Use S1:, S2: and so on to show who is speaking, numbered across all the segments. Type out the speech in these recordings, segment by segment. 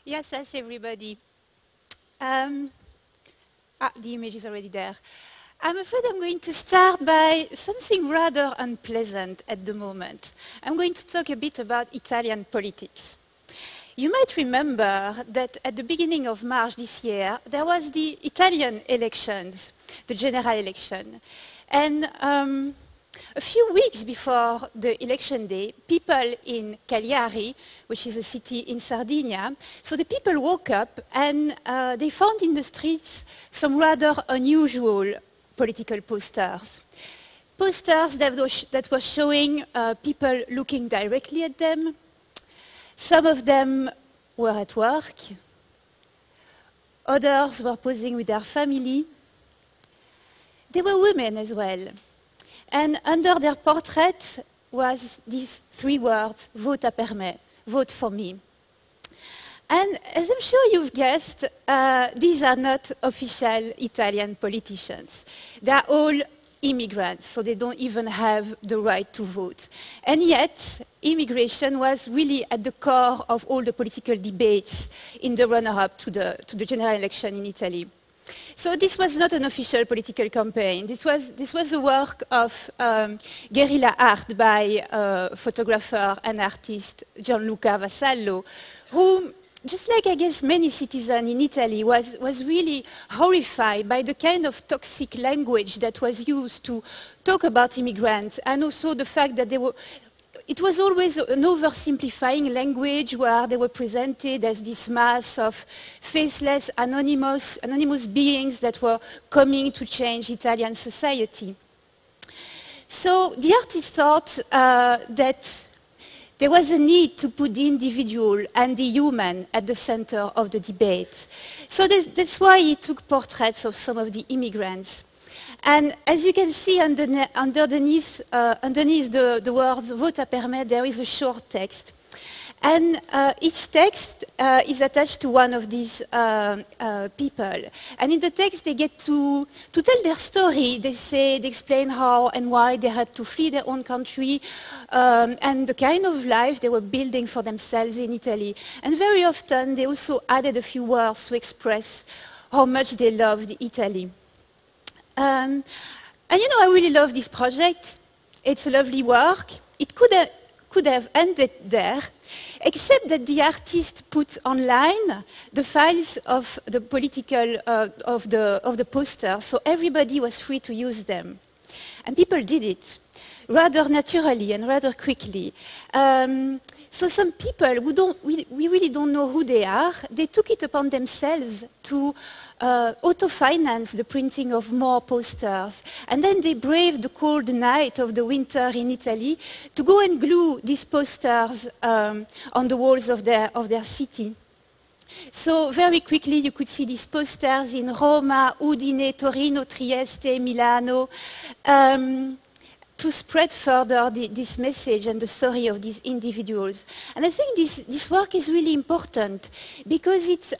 S1: Yes, everybody. The image is already there. I'm afraid I'm going to start by something rather unpleasant at the moment. I'm going to talk a bit about Italian politics. You might remember that at the beginning of March this year, there was the Italian elections, the general election. And a few weeks before the election day, people in Cagliari, which is a city in Sardinia, so the people woke up and they found in the streets some rather unusual political posters. Posters that were showing people looking directly at them. Some of them were at work. Others were posing with their family. They were women as well. And under their portrait was these three words, vota per me, vote for me. And as I'm sure you've guessed, these are not official Italian politicians. They are all immigrants, so they don't even have the right to vote. And yet, immigration was really at the core of all the political debates in the run-up to the general election in Italy. So this was not an official political campaign. This was the work of guerrilla art by photographer and artist Gianluca Vassallo, who, just like I guess many citizens in Italy, was really horrified by the kind of toxic language that was used to talk about immigrants, and also the fact that it was always an oversimplifying language where they were presented as this mass of faceless, anonymous beings that were coming to change Italian society. So the artist thought that there was a need to put the individual and the human at the center of the debate. So that's why he took portraits of some of the immigrants. And as you can see underneath the words vota per me, there is a short text. And each text is attached to one of these people. And in the text, they get to tell their story. They explain how and why they had to flee their own country and the kind of life they were building for themselves in Italy. And very often, they also added a few words to express how much they loved Italy. And you know, I really love this project. It's a lovely work. It could have ended there, except that the artist put online the files of the political of the poster, so everybody was free to use them, and people did it rather naturally and rather quickly. So some people who we really don't know who they are, they took it upon themselves to auto-finance the printing of more posters. And then they braved the cold night of the winter in Italy to go and glue these posters on the walls of their city. So very quickly you could see these posters in Roma, Udine, Torino, Trieste, Milano, to spread further this message and the story of these individuals. And I think this work is really important because it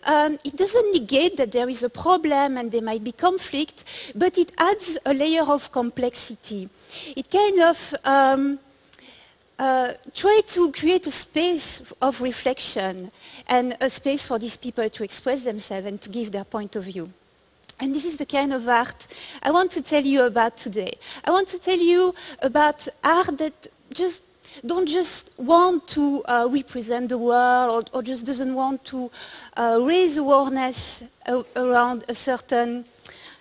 S1: doesn't negate that there is a problem and there might be conflict, but it adds a layer of complexity. It kind of try to create a space of reflection and a space for these people to express themselves and to give their point of view. And this is the kind of art I want to tell you about today. I want to tell you about art that don't just want to represent the world or just doesn't want to raise awareness around a certain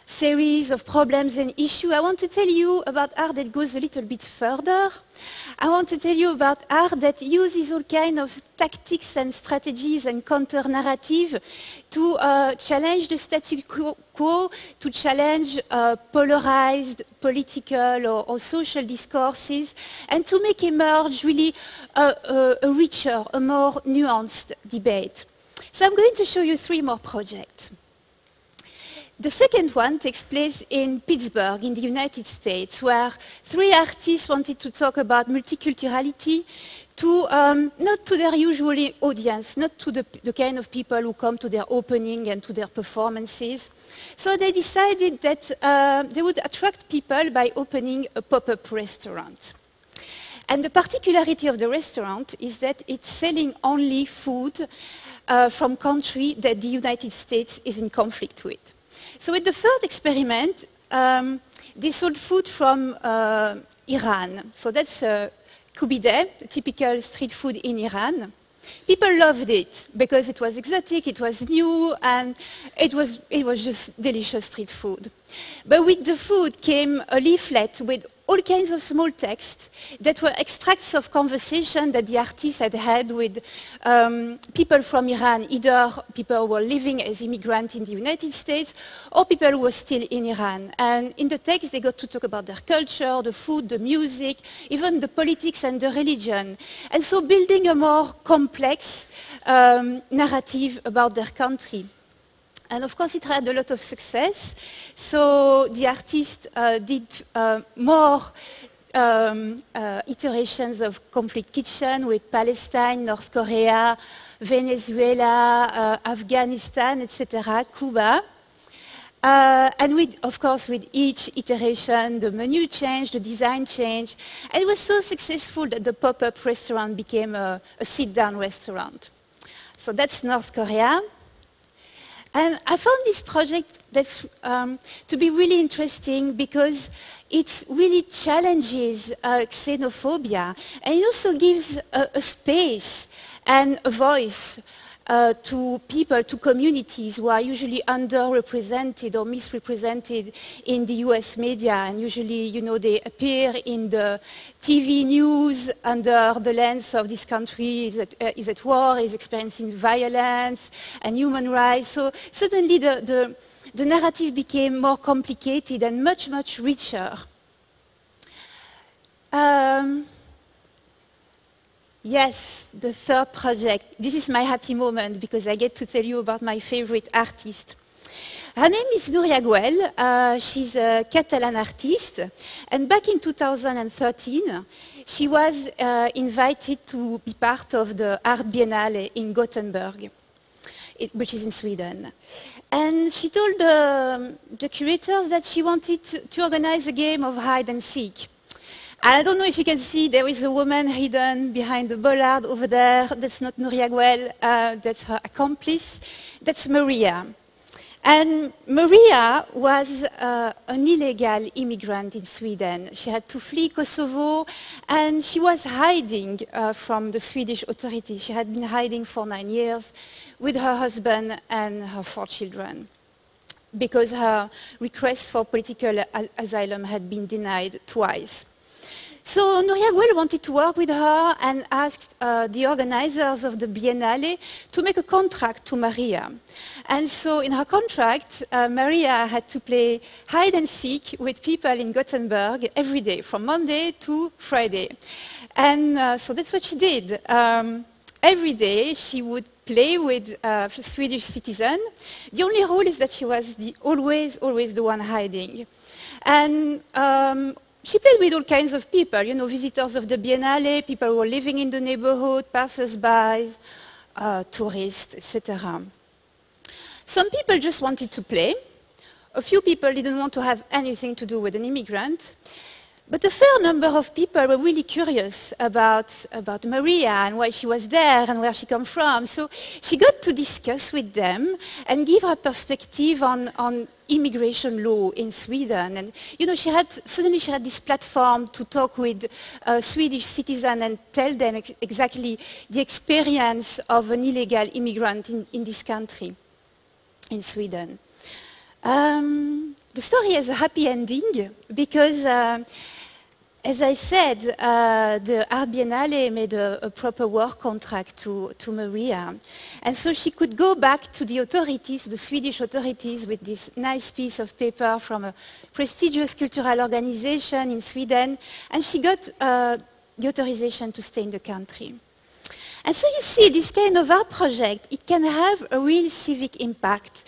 S1: series of problems and issues. I want to tell you about art that goes a little bit further. I want to tell you about art that uses all kinds of tactics and strategies and counter-narrative to challenge the status quo, to challenge polarized political or social discourses, and to make emerge really a richer, a more nuanced debate. So I'm going to show you three more projects. The second one takes place in Pittsburgh, in the United States, where three artists wanted to talk about multiculturality to, not to their usual audience, not to the kind of people who come to their opening and to their performances. So they decided that they would attract people by opening a pop-up restaurant. And the particularity of the restaurant is that it's selling only food from country that the United States is in conflict with. So with the third experiment, they sold food from Iran. So that's kubideh, typical street food in Iran. People loved it because it was exotic, it was new, and it was just delicious street food. But with the food came a leaflet with all kinds of small text that were extracts of conversation that the artist had had with people from Iran, either people who were living as immigrants in the United States or people who were still in Iran. And in the text, they got to talk about their culture, the food, the music, even the politics and the religion. And so building a more complex narrative about their country. And of course, it had a lot of success. So the artist did more iterations of Complete Kitchen with Palestine, North Korea, Venezuela, Afghanistan, etc., Cuba. And with, of course, with each iteration, the menu changed, the design changed. And it was so successful that the pop-up restaurant became a sit-down restaurant. So that's North Korea. And I found this project that's, to be really interesting because it really challenges xenophobia, and it also gives a space and a voice to people, to communities who are usually underrepresented or misrepresented in the US media, and usually, you know, they appear in the TV news under the lens of this country is at war, is experiencing violence and human rights. So suddenly the narrative became more complicated and much, much richer. Yes, the third project. This is my happy moment because I get to tell you about my favorite artist. Her name is Núria Güell. She's a Catalan artist. And back in 2013, she was invited to be part of the Art Biennale in Gothenburg, which is in Sweden. And she told the curators that she wanted to organize a game of hide and seek. I don't know if you can see, there is a woman hidden behind the bollard over there. That's not Núria Güell, that's her accomplice. That's Maria. And Maria was an illegal immigrant in Sweden. She had to flee Kosovo, and she was hiding from the Swedish authorities. She had been hiding for 9 years with her husband and her 4 children because her request for political asylum had been denied twice. So Núria Güell wanted to work with her and asked the organizers of the Biennale to make a contract to Maria. And so in her contract, Maria had to play hide and seek with people in Gothenburg every day, from Monday to Friday. And so that's what she did. Every day she would play with a Swedish citizen. The only rule is that she was always the one hiding. And she played with all kinds of people, you know, visitors of the Biennale, people who were living in the neighborhood, passers-by, tourists, etc. Some people just wanted to play. A few people didn't want to have anything to do with an immigrant. But a fair number of people were really curious about Maria and why she was there and where she came from. So she got to discuss with them and give her perspective on immigration law in Sweden. And you know, suddenly she had this platform to talk with Swedish citizens and tell them exactly the experience of an illegal immigrant in this country, in Sweden. The story has a happy ending because as I said, the Art Biennale made a proper work contract to Maria. And so she could go back to the authorities, the Swedish authorities, with this nice piece of paper from a prestigious cultural organization in Sweden, and she got the authorization to stay in the country. And so you see, this kind of art project, it can have a real civic impact,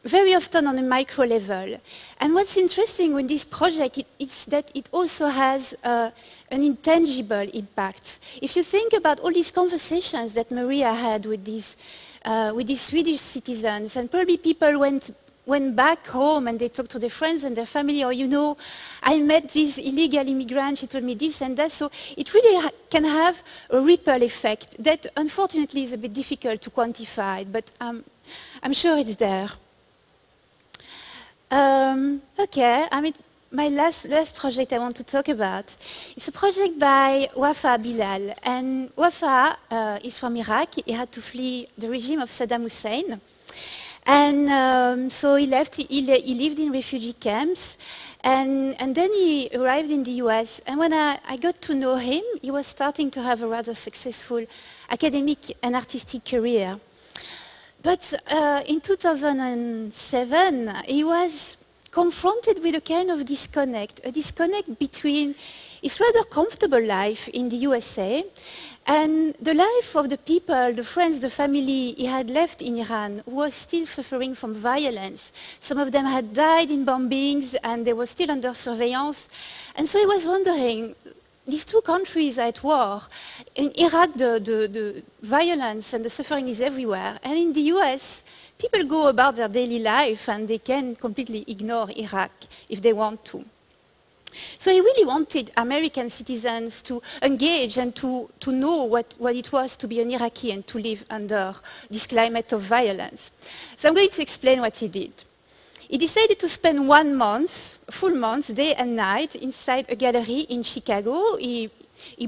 S1: very often on a micro level. And what's interesting with this project is that it also has an intangible impact. If you think about all these conversations that Maria had with these Swedish citizens, and probably people went went back home and they talked to their friends and their family, or, you know, I met this illegal immigrant, she told me this and that. So it really can have a ripple effect that unfortunately is a bit difficult to quantify, but I'm sure it's there. Okay, my last project I want to talk about is a project by Wafa Bilal. And Wafa is from Iraq. He had to flee the regime of Saddam Hussein. And so he left, he lived in refugee camps. And then he arrived in the US. And when I got to know him, he was starting to have a rather successful academic and artistic career. But in 2007, he was confronted with a kind of disconnect, a disconnect between his rather comfortable life in the USA and the life of the people, the friends, the family he had left in Iran, who was still suffering from violence. Some of them had died in bombings and they were still under surveillance. And so he was wondering, these two countries are at war. In Iraq, the violence and the suffering is everywhere. And in the US, people go about their daily life and they can completely ignore Iraq if they want to. So he really wanted American citizens to engage and to know what it was to be an Iraqi and to live under this climate of violence. So I'm going to explain what he did. He decided to spend 1 month, full month, day and night, inside a gallery in Chicago. He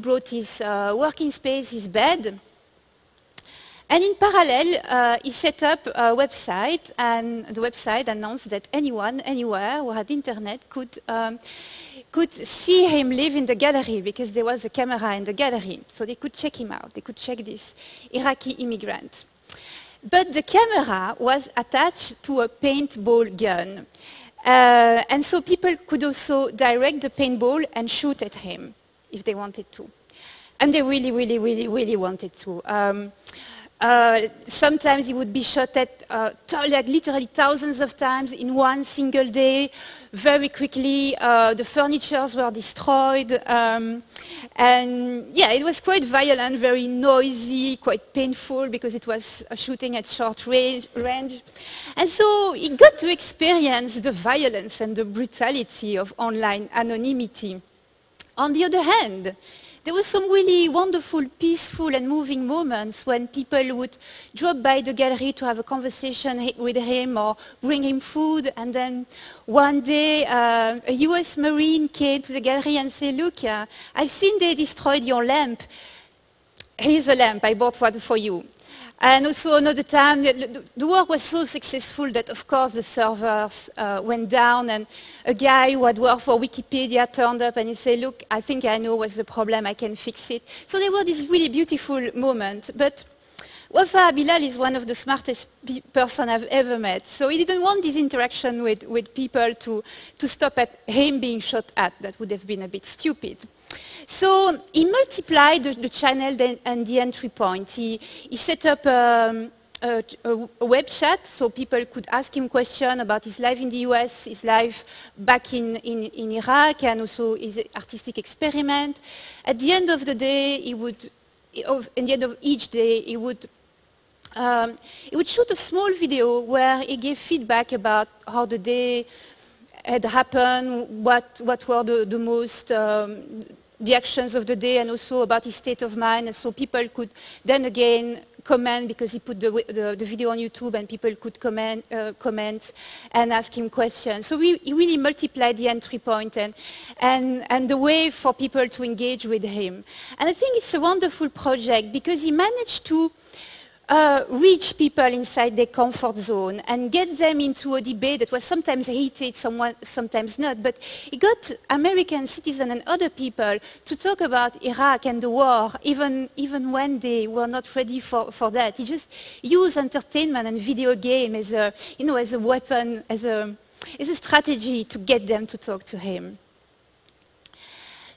S1: brought his working space, his bed. And in parallel, he set up a website, and the website announced that anyone, anywhere, who had internet could see him live in the gallery because there was a camera in the gallery. So they could check him out. They could check this Iraqi immigrant. But the camera was attached to a paintball gun. And so people could also direct the paintball and shoot at him if they wanted to. And they really, really, really, really wanted to. Sometimes he would be shot at like literally thousands of times in one single day. Very quickly, the furnitures were destroyed. And yeah, it was quite violent, very noisy, quite painful because it was shooting at short range. And so he got to experience the violence and the brutality of online anonymity. On the other hand, there were some really wonderful, peaceful and moving moments when people would drop by the gallery to have a conversation with him or bring him food. And then one day, a US Marine came to the gallery and said, look, I've seen they destroyed your lamp. Here's a lamp, I bought one for you. And also another time, the work was so successful that, of course, the servers went down, and a guy who had worked for Wikipedia turned up and he said, look, I think I know what's the problem, I can fix it. So there were these really beautiful moments. But Wafa Bilal is one of the smartest person I've ever met. So he didn't want this interaction with people to stop at him being shot at. That would have been a bit stupid. So he multiplied the channel and the entry point. He set up a web chat so people could ask him questions about his life in the US, his life back in Iraq, and also his artistic experiment. At the end of the day, at the end of each day, he would shoot a small video where he gave feedback about how the day had happened, what were the most the actions of the day, and also about his state of mind. And so people could then again comment, because he put the video on YouTube, and people could comment and ask him questions. So he really multiplied the entry point and the way for people to engage with him. And I think it's a wonderful project because he managed to reach people inside their comfort zone and get them into a debate that was sometimes heated, sometimes not. But he got American citizens and other people to talk about Iraq and the war, even when they were not ready for that. He just used entertainment and video game as a weapon, as a strategy to get them to talk to him.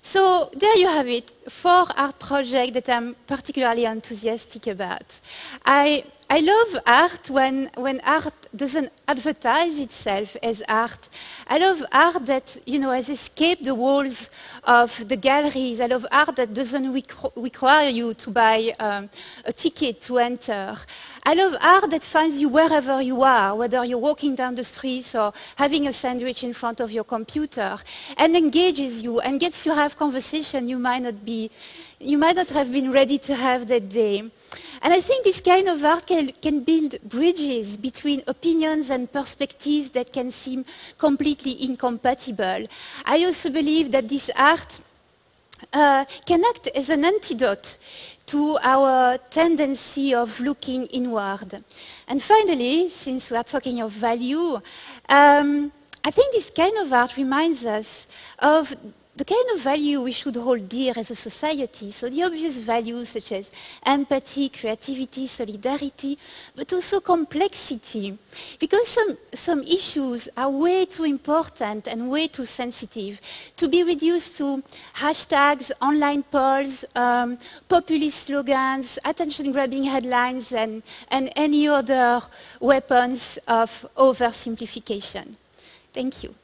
S1: So there you have it, 4 art projects that I'm particularly enthusiastic about. I I love art when art doesn't advertise itself as art. I love art that, has escaped the walls of the galleries. I love art that doesn't require you to buy a ticket to enter. I love art that finds you wherever you are, whether you're walking down the streets or having a sandwich in front of your computer, and engages you and gets you to have conversation you might not have been ready to have that day. And I think this kind of art can build bridges between opinions and perspectives that can seem completely incompatible. I also believe that this art can act as an antidote to our tendency of looking inward. And finally, since we are talking of value, I think this kind of art reminds us of the kind of value we should hold dear as a society. So the obvious values such as empathy, creativity, solidarity, but also complexity. Because some issues are way too important and way too sensitive to be reduced to hashtags, online polls, populist slogans, attention-grabbing headlines, and any other weapons of oversimplification. Thank you.